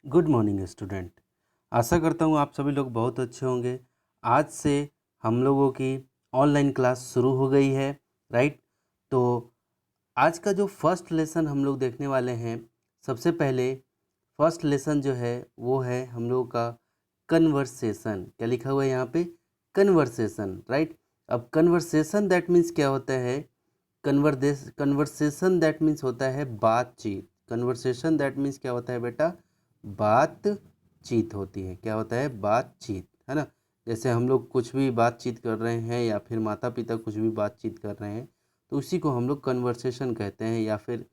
Good morning student. आशा करता हूँ आप सभी लोग बहुत अच्छे होंगे। आज से हम लोगों की ऑनलाइन क्लास शुरू हो गई है, राइट। तो आज का जो फर्स्ट लेसन हम लोग देखने वाले हैं, सबसे पहले फर्स्ट लेसन जो है वो है हम लोगों का कन्वर्सेशन। क्या लिखा हुआ है यहाँ पे? Conversation, right. अब कन्वर्सेशन दैट मीन्स क्या होता है? कन्वर्सेशन दैट मीन्स होता है बातचीत। कन्वर्सेशन दैट मीन्स क्या होता है बेटा? बातचीत होती है। क्या होता है? बातचीत, है ना। जैसे हम लोग कुछ भी बातचीत कर रहे हैं या फिर माता पिता कुछ भी बातचीत कर रहे हैं तो उसी को हम लोग कन्वर्सेशन कहते हैं। या फिर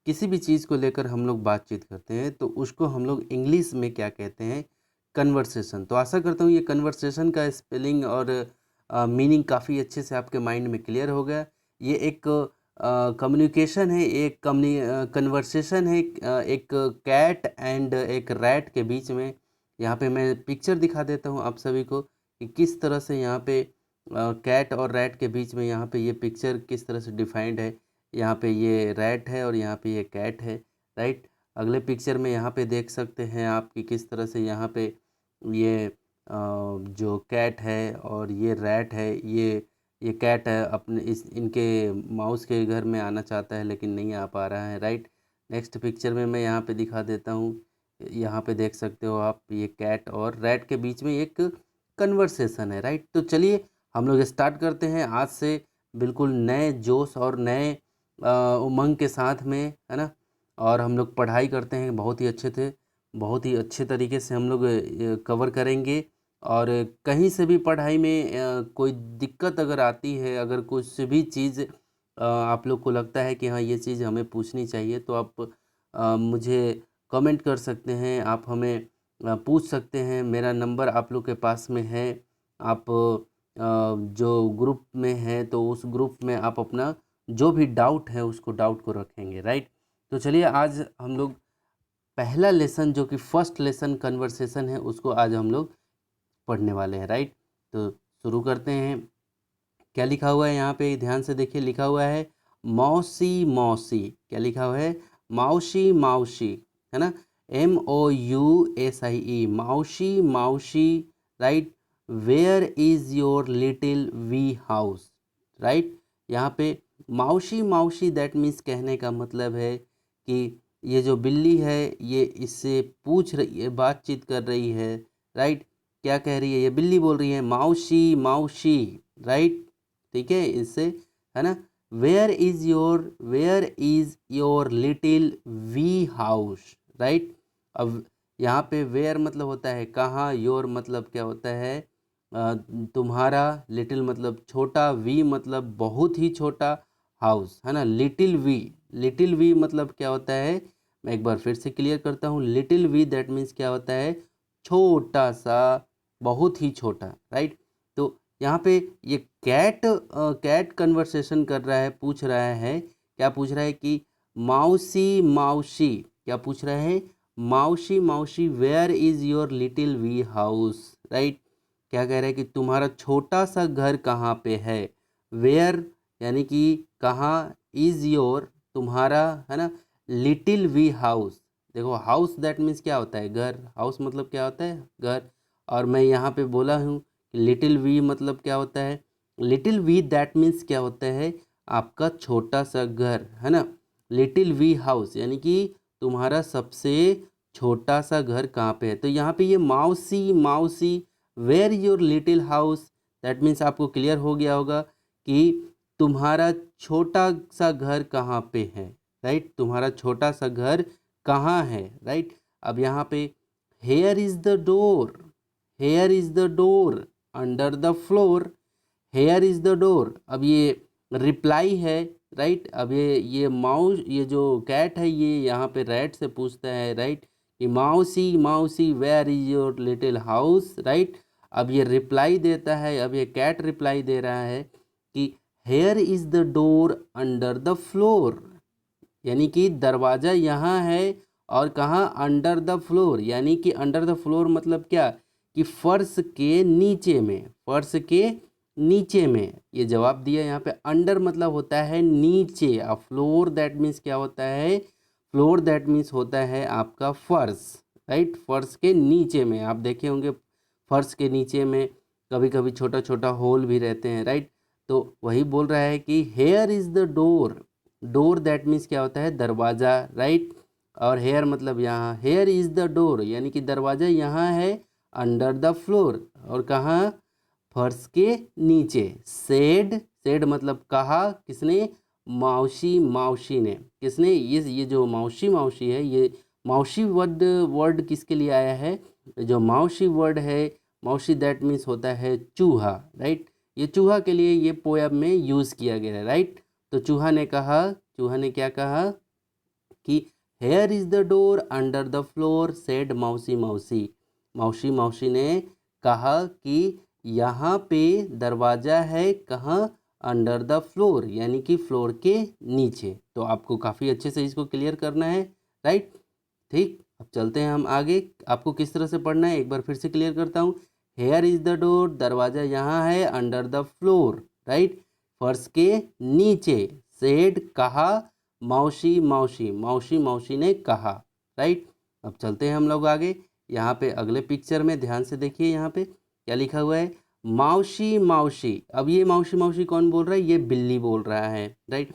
किसी भी चीज़ को लेकर हम लोग बातचीत करते हैं तो उसको हम लोग इंग्लिश में क्या कहते हैं? कन्वर्सेशन। तो आशा करता हूँ ये कन्वर्सेशन का स्पेलिंग और मीनिंग काफ़ी अच्छे से आपके माइंड में क्लियर हो गया। ये एक कम्युनिकेशन है, एक कन्वर्सेशन है एक कैट एंड एक रैट के बीच में। यहाँ पे मैं पिक्चर दिखा देता हूँ आप सभी को कि किस तरह से यहाँ पे कैट और रैट के बीच में यहाँ पे ये पिक्चर किस तरह से डिफाइंड है। यहाँ पे ये रैट है और यहाँ पे ये कैट है, राइट। अगले पिक्चर में यहाँ पे देख सकते हैं आप कि किस तरह से यहाँ पे ये जो कैट है और ये रैट है, ये कैट है अपने इस इनके माउस के घर में आना चाहता है लेकिन नहीं आ पा रहा है, राइट। नेक्स्ट पिक्चर में मैं यहाँ पे दिखा देता हूँ। यहाँ पे देख सकते हो आप, ये कैट और रैट के बीच में एक कन्वर्सेशन है, राइट। तो चलिए हम लोग स्टार्ट करते हैं आज से बिल्कुल नए जोश और नए उमंग के साथ में, है ना। और हम लोग पढ़ाई करते हैं बहुत ही अच्छे तरीके से हम लोग कवर करेंगे। और कहीं से भी पढ़ाई में कोई दिक्कत अगर आती है, अगर कुछ भी चीज़ आप लोग को लगता है कि हाँ ये चीज़ हमें पूछनी चाहिए तो आप मुझे कमेंट कर सकते हैं, आप हमें पूछ सकते हैं। मेरा नंबर आप लोग के पास में है। आप जो ग्रुप में हैं तो उस ग्रुप में आप अपना जो भी डाउट है उसको डाउट को रखेंगे, राइट। तो चलिए आज हम लोग पहला लेसन जो कि फर्स्ट लेसन कन्वर्सेशन है उसको आज हम लोग पढ़ने वाले हैं, राइट। तो शुरू करते हैं। क्या लिखा हुआ है यहाँ पे? ध्यान से देखिए, लिखा हुआ है मौसी मौसी। क्या लिखा हुआ है? माउशी माउशी, है ना। MOUSI, mousie mousie, right. Where is your little wee house, right. यहाँ पे माउशी माउशी दैट मीन्स कहने का मतलब है कि ये जो बिल्ली है ये इससे पूछ रही है, बातचीत कर रही है, राइट। क्या कह रही है? ये बिल्ली बोल रही है माउशी माउशी, राइट। ठीक है, इससे, है ना। Where is your little wee house, right. अब यहाँ पे वेयर मतलब होता है कहाँ, योर मतलब क्या होता है? तुम्हारा, लिटिल मतलब छोटा, वी मतलब बहुत ही छोटा, हाउस, है ना। लिटिल वी मतलब क्या होता है? मैं एक बार फिर से क्लियर करता हूँ। लिटिल वी दैट मीन्स क्या होता है? छोटा सा, बहुत ही छोटा, राइट। तो यहाँ पे ये कैट कन्वर्सेशन कर रहा है, पूछ रहा है, क्या पूछ रहा है कि माउसी माउसी, क्या पूछ रहा है? Mousie mousie where is your little wee house, right. क्या कह रहा है कि तुम्हारा छोटा सा घर कहाँ पे है? वेयर यानी कि कहाँ, इज योर तुम्हारा, है ना, लिटिल वी हाउस। देखो हाउस दैट मीन्स क्या होता है? घर। हाउस मतलब क्या होता है? घर। और मैं यहाँ पे बोला हूँ लिटिल वी मतलब क्या होता है? लिटिल वी दैट मीन्स क्या होता है? आपका छोटा सा घर, है ना। लिटिल वी हाउस यानी कि तुम्हारा सबसे छोटा सा घर कहाँ पे है? तो यहाँ पे ये mousie mousie where your little house that means आपको क्लियर हो गया होगा कि तुम्हारा छोटा सा घर कहाँ पे है, राइट। तुम्हारा छोटा सा घर कहाँ है, राइट। अब यहाँ पे here is the door, here is the door under the floor, here is the door. अब ये रिप्लाई है, राइट। अब ये माउस, ये जो कैट है ये यहाँ पे रैट से पूछता है, राइट, कि mousie mousie where is your little house, right. अब ये रिप्लाई देता है, अब ये कैट रिप्लाई दे रहा है कि here is the door under the floor, यानी कि दरवाज़ा यहाँ है और कहाँ? Under the floor. यानी कि अंडर द फ्लोर मतलब क्या? कि फर्श के नीचे में, फर्श के नीचे में। ये जवाब दिया। यहाँ पे अंडर मतलब होता है नीचे, और फ्लोर दैट मीन्स क्या होता है? फ्लोर दैट मीन्स होता है आपका फर्श, राइट, फर्श के नीचे में। आप देखे होंगे फर्श के नीचे में कभी कभी छोटा छोटा होल भी रहते हैं, राइट। तो वही बोल रहा है कि here is the door. Door that means क्या होता है, दरवाज़ा, राइट। और हेयर मतलब यहाँ, हेयर इज़ द डोर यानी कि दरवाज़ा यहाँ है, अंडर द फ्लोर, और कहाँ, फर्श के नीचे। सेड, सेड मतलब कहा, किसने, मौसी, मौसी ने, किसने, ये जो मौसी मौसी है, ये मौसी वर्ड वर्ड किसके लिए आया है, जो मौसी वर्ड है, मौसी दैट मीन्स होता है चूहा, राइट। ये चूहा के लिए ये पोयम में यूज़ किया गया है, राइट। तो चूहा ने कहा, चूहा ने क्या कहा कि here is the door under the floor said मौसी मौसी। मौसी मौसी ने कहा कि यहाँ पे दरवाज़ा है, कहाँ, अंडर द फ्लोर यानी कि फ्लोर के नीचे। तो आपको काफ़ी अच्छे से इसको क्लियर करना है, राइट। ठीक, अब चलते हैं हम आगे। आपको किस तरह से पढ़ना है एक बार फिर से क्लियर करता हूँ। हेयर इज़ द डोर, दरवाज़ा यहाँ है, अंडर द फ्लोर, राइट, फर्श के नीचे। सेड कहा, मौसी मौसी, मौसी मौसी ने कहा, राइट। अब चलते हैं हम लोग आगे। यहाँ पे अगले पिक्चर में ध्यान से देखिए, यहाँ पे क्या लिखा हुआ है, मौसी मौसी। अब ये मौसी मौसी कौन बोल रहा है, ये बिल्ली बोल रहा है, राइट।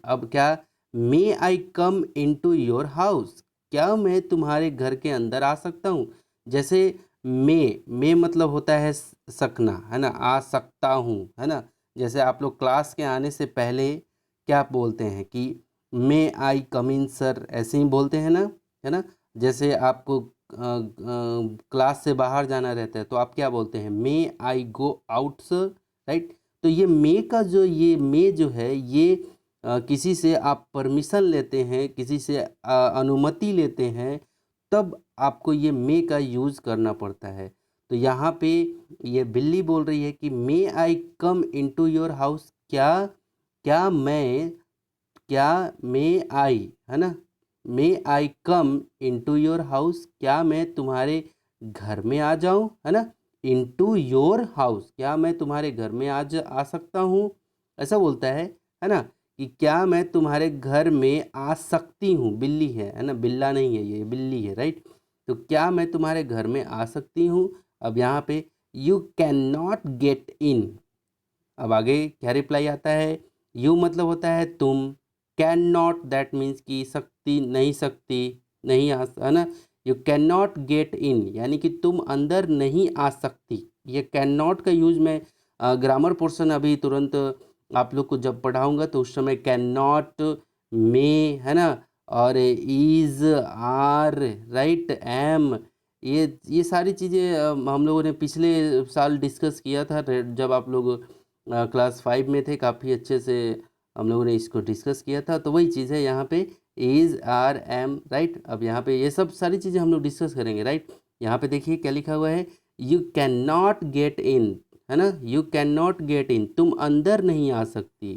अब क्या, मे आई कम इनटू योर हाउस, क्या मैं तुम्हारे घर के अंदर आ सकता हूँ। जैसे मे मतलब होता है सकना, है ना, आ सकता हूँ, है ना। जैसे आप लोग क्लास के आने से पहले क्या बोलते हैं कि मे आई कम इन सर, ऐसे ही बोलते हैं ना, है ना। जैसे आपको क्लास से बाहर जाना रहता है तो आप क्या बोलते हैं, मे आई गो आउट सर, राइट। तो ये मे का जो, ये मे जो है, ये किसी से आप परमिशन लेते हैं, किसी से अनुमति लेते हैं, तब आपको ये मे का यूज़ करना पड़ता है। तो यहाँ पे ये बिल्ली बोल रही है कि मे आई कम इनटू योर हाउस, क्या, क्या मैं, क्या मे आई, है ना, मे आई कम इनटू योर हाउस, क्या मैं तुम्हारे घर में आ जाऊँ, है ना। इनटू योर हाउस, क्या मैं तुम्हारे घर में आज आ सकता हूँ, ऐसा बोलता है ना। कि क्या मैं तुम्हारे घर में आ सकती हूँ, बिल्ली है ना, बिल्ला नहीं है, ये बिल्ली है, राइट। तो क्या मैं तुम्हारे घर में आ सकती हूँ। अब यहाँ पे यू कैन नॉट गेट इन। अब आगे क्या रिप्लाई आता है, यू मतलब होता है तुम, कैन नॉट दैट मीन्स कि सकती, नहीं सकती, नहीं आ, है ना। यू कैन नॉट गेट इन यानी कि तुम अंदर नहीं आ सकती। ये कैन नॉट का यूज मैं ग्रामर पोर्शन अभी तुरंत आप लोग को जब पढ़ाऊंगा तो उस समय कैन नॉट, मे, है ना, और इज, आर, राइट, एम, ये सारी चीज़ें हम लोगों ने पिछले साल डिस्कस किया था जब आप लोग क्लास 5 में थे। काफ़ी अच्छे से हम लोगों ने इसको डिस्कस किया था। तो वही चीज़ है यहाँ पे, इज़, आर, एम, राइट। अब यहाँ पे ये सब सारी चीज़ें हम लोग डिस्कस करेंगे, राइट। यहाँ पे देखिए क्या लिखा हुआ है, यू कैन नॉट गेट इन, है ना, you can not get in, तुम अंदर नहीं आ सकती,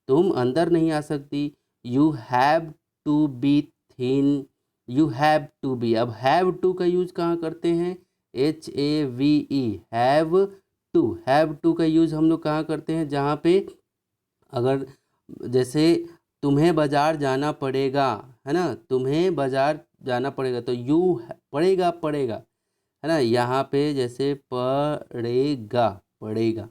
तुम अंदर नहीं आ सकती। You have to be thin, you have to be. अब हैव टू का यूज कहाँ करते हैं, HAVE, हैव टू का यूज हम लोग कहाँ करते हैं, जहाँ पे अगर जैसे तुम्हें बाजार जाना पड़ेगा, है ना, तुम्हें बाजार जाना पड़ेगा, तो यू पड़ेगा, पड़ेगा, है ना। यहाँ पे जैसे पड़ेगा, पड़ेगा,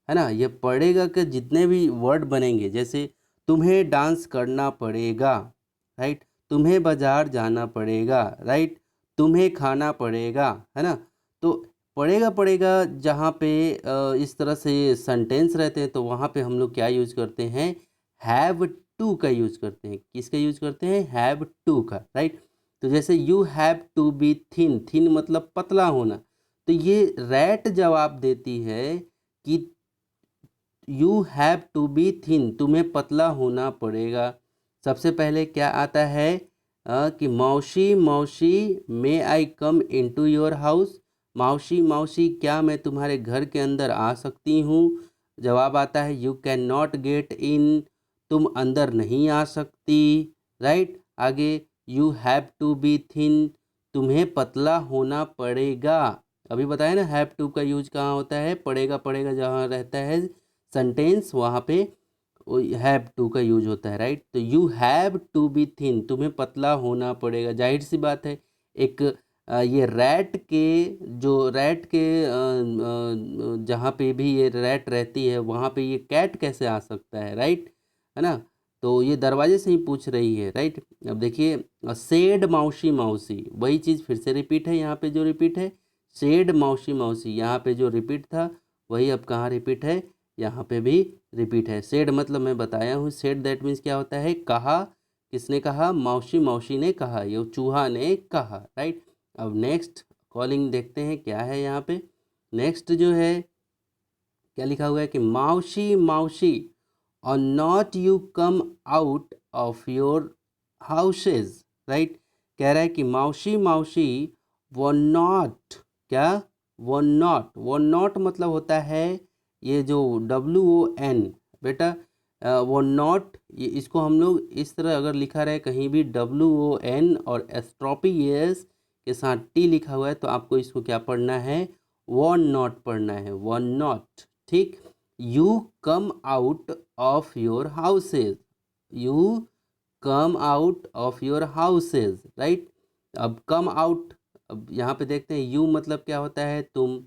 है ना, ये पड़ेगा के जितने भी वर्ड बनेंगे, जैसे तुम्हें डांस करना पड़ेगा, राइट, तुम्हें बाजार जाना पड़ेगा, राइट, तुम्हें खाना पड़ेगा, है ना। तो पड़ेगा, पड़ेगा जहाँ पे इस तरह से सेंटेंस रहते हैं तो वहाँ पे हम लोग क्या यूज करते हैं, हैव टू का यूज करते हैं। किसका यूज करते हैं, हैव टू का, राइट। तो जैसे you have to be thin, thin मतलब पतला होना। तो ये रैट जवाब देती है कि you have to be thin, तुम्हें पतला होना पड़ेगा। सबसे पहले क्या आता है कि मौसी मौसी, मे आई कम इनटू योर हाउस, मौसी मौसी क्या मैं तुम्हारे घर के अंदर आ सकती हूँ। जवाब आता है you can not get in, तुम अंदर नहीं आ सकती, राइट। आगे you have to be thin, तुम्हें पतला होना पड़ेगा। अभी बताया ना हैव टू का यूज कहाँ होता है, पड़ेगा, पड़ेगा जहाँ रहता है सेंटेंस वहाँ पे हैव टू का यूज होता है, राइट। तो you have to be thin, तुम्हें पतला होना पड़ेगा। जाहिर सी बात है एक ये रैट के जहाँ पे भी ये रैट रहती है वहाँ पे ये कैट कैसे आ सकता है, राइट, है ना। तो ये दरवाजे से ही पूछ रही है, राइट। अब देखिए सेड मौसी मौसी, वही चीज़ फिर से रिपीट है, यहाँ पे जो रिपीट है सेड मौसी मौसी, यहाँ पे जो रिपीट था वही अब कहाँ रिपीट है, यहाँ पे भी रिपीट है। सेड मतलब मैं बताया हूँ, सेड दैट मीन्स क्या होता है, कहा, किसने कहा, मौसी मौसी ने कहा, ये चूहा ने कहा, राइट। अब नेक्स्ट कॉलिंग देखते हैं क्या है यहाँ पे। नेक्स्ट जो है क्या लिखा हुआ है कि मौसी मौसी और not you come out of your houses, right. कह रहा है कि मौसी मौसी वो नॉट, क्या, वो नॉट मतलब होता है ये जो WON, बेटा वो नॉट, ये इसको हम लोग इस तरह अगर लिखा रहे कहीं भी WON और एस्ट्रोपी एस के साथ T लिखा हुआ है तो आपको इसको क्या पढ़ना है, वन नॉट पढ़ना है, वन नॉट, ठीक। You come out of your houses, you come out of your houses, right. अब कम आउट, अब यहाँ पे देखते हैं यू मतलब क्या होता है, तुम,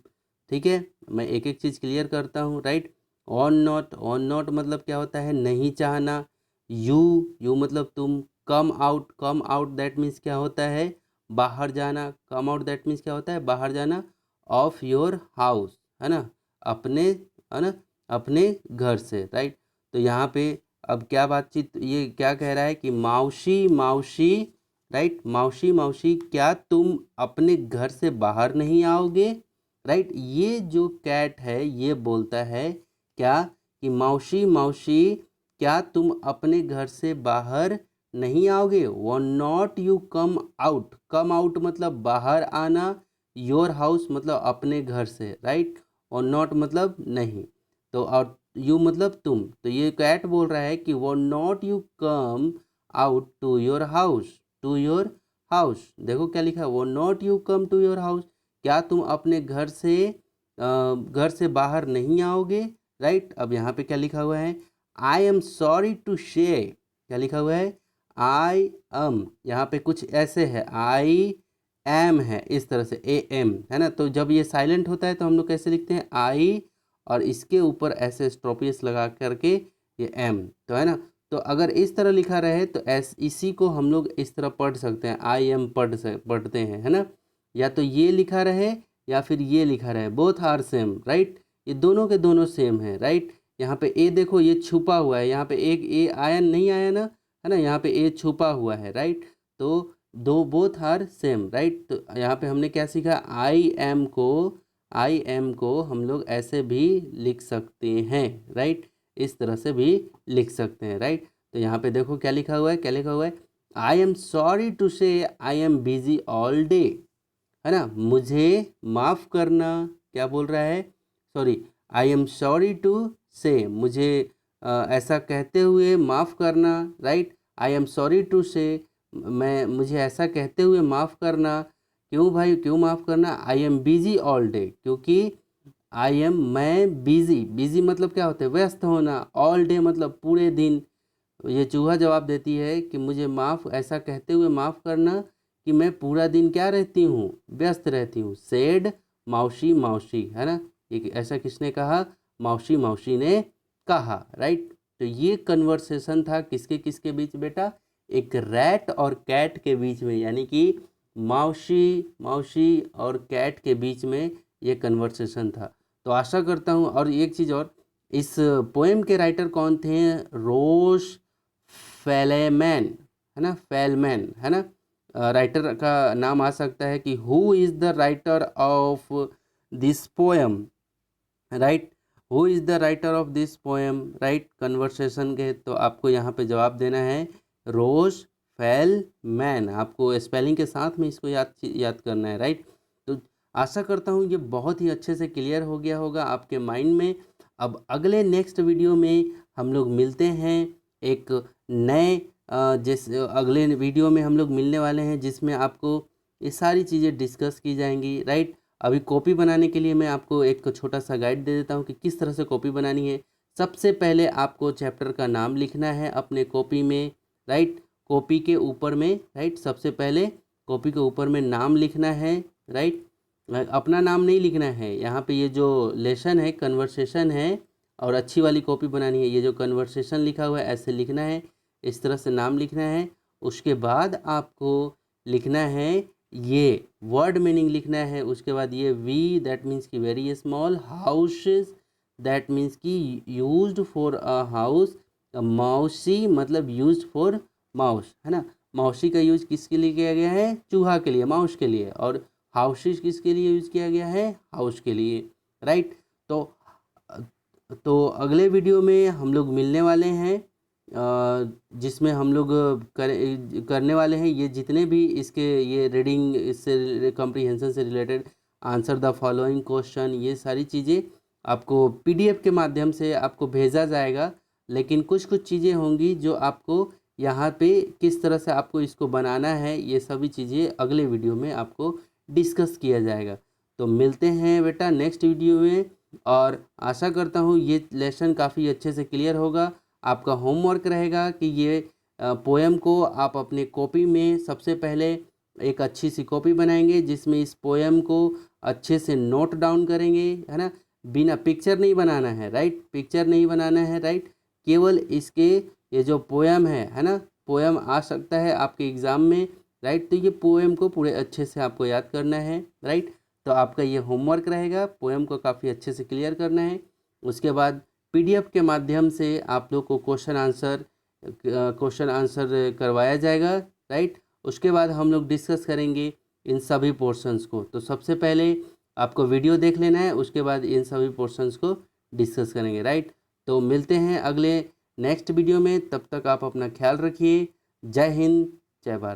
ठीक है। मैं एक एक चीज़ क्लियर करता हूँ, राइट। ऑन नॉट मतलब क्या होता है, नहीं चाहना। यू मतलब तुम। कम आउट दैट मीन्स क्या होता है, बाहर जाना। कम आउट दैट मीन्स क्या होता है, बाहर जाना। ऑफ योर हाउस, है ना, अपने, है ना, अपने घर से, राइट। तो यहाँ पे अब क्या बातचीत, ये क्या कह रहा है कि मौसी मौसी, राइट, मौसी मौसी क्या तुम अपने घर से बाहर नहीं आओगे, राइट। ये जो कैट है ये बोलता है क्या, कि मौसी मौसी क्या तुम अपने घर से बाहर नहीं आओगे। वो not you come out, come out मतलब बाहर आना, योर हाउस मतलब अपने घर से, राइट, और नॉट मतलब नहीं, तो और यू मतलब तुम। तो ये कैट बोल रहा है कि won't you come out to your house, to your house. देखो क्या लिखा है, won't you come to your house, क्या तुम अपने घर से बाहर नहीं आओगे, राइट। अब यहाँ पे क्या लिखा हुआ है, आई एम सॉरी टू से, क्या लिखा हुआ है, आई एम, यहाँ पे कुछ ऐसे है, आई एम है इस तरह से, AM है ना। तो जब ये साइलेंट होता है तो हम लोग कैसे लिखते हैं, आई और इसके ऊपर ऐसे स्ट्रोपियस लगा करके ये M, तो है ना। तो अगर इस तरह लिखा रहे तो इसी को हम लोग इस तरह पढ़ सकते हैं, आई एम पढ़ते हैं, है ना। या तो ये लिखा रहे या फिर ये लिखा रहे, बोथ आर सेम, राइट, ये दोनों के दोनों सेम है, राइट। यहाँ पे ए देखो ये छुपा हुआ है, यहाँ पे एक ए आया नहीं आया ना, है ना, यहाँ पे ए छुपा हुआ है, राइट। तो दो बोथ आर सेम, राइट। तो यहाँ पे हमने क्या सीखा, आई एम को हम लोग ऐसे भी लिख सकते हैं, राइट, इस तरह से भी लिख सकते हैं, राइट। तो यहाँ पे देखो क्या लिखा हुआ है, क्या लिखा हुआ है, आई am sorry to say I am busy all day, है ना, मुझे माफ़ करना, क्या बोल रहा है, sorry, I am sorry to say, मुझे ऐसा कहते हुए माफ़ करना, right. I am sorry to say, मुझे ऐसा कहते हुए माफ़ करना, क्यों भाई, क्यों माफ़ करना, आई एम बिजी ऑल डे, क्योंकि मैं बिजी मतलब क्या होता है, व्यस्त होना, ऑल डे मतलब पूरे दिन। ये चूहा जवाब देती है कि मुझे ऐसा कहते हुए माफ़ करना कि मैं पूरा दिन क्या रहती हूँ, व्यस्त रहती हूँ। सेड मौसी मौसी, है ना, ये ऐसा किसने कहा, मौसी मौसी ने कहा, राइट। तो ये कन्वर्सेशन था किसके किसके बीच बेटा, एक रैट और कैट के बीच में, यानी कि मौसी मौसी और कैट के बीच में ये कन्वर्सेशन था। तो आशा करता हूँ, और एक चीज़ और, इस पोएम के राइटर कौन थे, रोज फेलेमैन, है ना, फेलमैन, है ना। राइटर का नाम आ सकता है कि who is the writer of this poem, right, who is the writer of this poem, right, conversation के। तो आपको यहाँ पे जवाब देना है रोज फेलमैन, आपको स्पेलिंग के साथ में इसको याद करना है, राइट। तो आशा करता हूँ ये बहुत ही अच्छे से क्लियर हो गया होगा आपके माइंड में। अब अगले नेक्स्ट वीडियो में हम लोग मिलते हैं एक नए अगले वीडियो में हम लोग मिलने वाले हैं जिसमें आपको ये सारी चीज़ें डिस्कस की जाएंगी, राइट। अभी कॉपी बनाने के लिए मैं आपको एक छोटा सा गाइड दे देता हूँ कि किस तरह से कॉपी बनानी है। सबसे पहले आपको चैप्टर का नाम लिखना है अपने कॉपी में, राइट, कॉपी के ऊपर में, राइट, सबसे पहले कॉपी के ऊपर में नाम लिखना है, राइट। अपना नाम नहीं लिखना है, यहाँ पे ये जो लेसन है कन्वर्सेशन है और अच्छी वाली कॉपी बनानी है। ये जो कन्वर्सेशन लिखा हुआ है ऐसे लिखना है, इस तरह से नाम लिखना है। उसके बाद आपको लिखना है ये वर्ड मीनिंग लिखना है। उसके बाद ये वी दैट मीन्स की very small, houses that means की यूज्ड फॉर अ हाउस, मौसी मतलब यूज्ड फॉर माउस, है ना। मौसी का यूज किसके लिए किया गया है? चूहा के लिए, माउस के लिए। और हाउसेस किसके लिए यूज किया गया है? हाउस के लिए, राइट। तो अगले वीडियो में हम लोग मिलने वाले हैं, जिसमें हम लोग करने वाले हैं ये जितने भी इसके ये रीडिंग इससे कॉम्प्रिहेंशन से related, answer the following question, ये सारी चीज़ें आपको पीडीएफ के माध्यम से आपको भेजा जाएगा। लेकिन कुछ कुछ चीज़ें होंगी जो आपको यहाँ पे किस तरह से आपको इसको बनाना है, ये सभी चीज़ें अगले वीडियो में आपको डिस्कस किया जाएगा। तो मिलते हैं बेटा नेक्स्ट वीडियो में, और आशा करता हूँ ये लेसन काफ़ी अच्छे से क्लियर होगा। आपका होमवर्क रहेगा कि ये पोएम को आप अपने कॉपी में सबसे पहले एक अच्छी सी कॉपी बनाएंगे, जिसमें इस पोएम को अच्छे से नोट डाउन करेंगे, है ना। बिना पिक्चर नहीं बनाना है, राइट, पिक्चर नहीं बनाना है, राइट। केवल इसके ये जो पोएम है ना, पोएम आ सकता है आपके एग्ज़ाम में, राइट। तो ये पोएम को पूरे अच्छे से आपको याद करना है, राइट। तो आपका ये होमवर्क रहेगा, पोएम को काफ़ी अच्छे से क्लियर करना है। उसके बाद पीडीएफ के माध्यम से आप लोग को क्वेश्चन आंसर करवाया जाएगा, राइट। उसके बाद हम लोग डिस्कस करेंगे इन सभी पोर्शंस को। तो सबसे पहले आपको वीडियो देख लेना है, उसके बाद इन सभी पोर्शंस को डिस्कस करेंगे, राइट। तो मिलते हैं अगले नेक्स्ट वीडियो में, तब तक आप अपना ख्याल रखिए। जय हिंद, जय भारत।